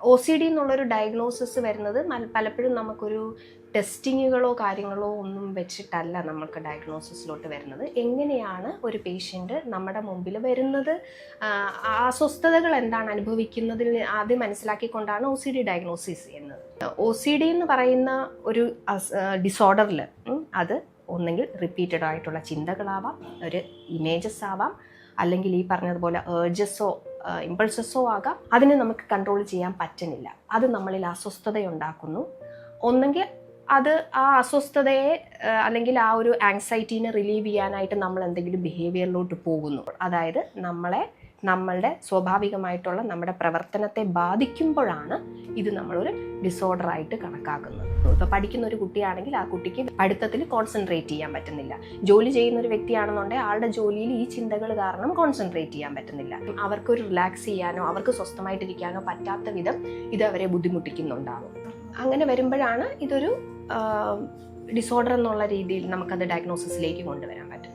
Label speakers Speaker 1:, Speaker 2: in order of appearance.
Speaker 1: OCD എന്നുള്ളൊരു diagnosis വരുന്നത് പലപ്പോഴും നമുക്കൊരു ടെസ്റ്റിങ്ങുകളോ കാര്യങ്ങളോ ഒന്നും വെച്ചിട്ടല്ല നമുക്ക് ഡയഗ്നോസിസിലോട്ട് വരുന്നത്. എങ്ങനെയാണ് ഒരു പേഷ്യൻ്റ് നമ്മുടെ മുമ്പിൽ വരുന്നത്, അസ്വസ്ഥതകൾ എന്താണ് അനുഭവിക്കുന്നതിൽ ആദ്യം മനസ്സിലാക്കിക്കൊണ്ടാണ് OCD ഡയഗ്നോസിസ് ചെയ്യുന്നത്. OCD എന്ന് പറയുന്ന ഒരു ഡിസോർഡറിൽ അത് ഒന്നെങ്കിൽ റിപ്പീറ്റഡ് ആയിട്ടുള്ള ചിന്തകളാവാം, ഒരു ഇമേജസ് ആവാം, അല്ലെങ്കിൽ ഈ പറഞ്ഞതുപോലെ ഏർജസോ ഇമ്പൾസസോ ആകാം. അതിനെ നമുക്ക് കൺട്രോൾ ചെയ്യാൻ പറ്റുന്നില്ല. അത് നമ്മളിൽ അസ്വസ്ഥതയുണ്ടാക്കുന്നു. ഒന്നെങ്കിൽ അത് ആ അസ്വസ്ഥതയെ അല്ലെങ്കിൽ ആ ഒരു ആങ്സൈറ്റീനെ റിലീവ് ചെയ്യാനായിട്ട് നമ്മൾ എന്തെങ്കിലും ബിഹേവിയറിലോട്ട് പോകുന്നു. അതായത് നമ്മളുടെ സ്വാഭാവികമായിട്ടുള്ള നമ്മുടെ പ്രവർത്തനത്തെ ബാധിക്കുമ്പോഴാണ് ഇത് നമ്മളൊരു ഡിസോർഡറായിട്ട് കണക്കാക്കുന്നത്. ഇപ്പോൾ പഠിക്കുന്ന ഒരു കുട്ടിയാണെങ്കിൽ ആ കുട്ടിക്ക് പഠിത്തത്തിൽ കോൺസെൻട്രേറ്റ് ചെയ്യാൻ പറ്റുന്നില്ല. ജോലി ചെയ്യുന്ന ഒരു വ്യക്തിയാണെന്നുണ്ടെങ്കിൽ ആളുടെ ജോലിയിൽ ഈ ചിന്തകൾ കാരണം കോൺസെൻട്രേറ്റ് ചെയ്യാൻ പറ്റുന്നില്ല. അവർക്കൊരു റിലാക്സ് ചെയ്യാനോ അവർക്ക് സ്വസ്ഥമായിട്ടിരിക്കാനോ പറ്റാത്ത വിധം ഇത് അവരെ ബുദ്ധിമുട്ടിക്കുന്നുണ്ടാകും. അങ്ങനെ വരുമ്പോഴാണ് ഇതൊരു ഡിസോർഡർ എന്നുള്ള രീതിയിൽ നമുക്കത് ഡയഗ്നോസിസിലേക്ക് കൊണ്ടുവരാൻ പറ്റും.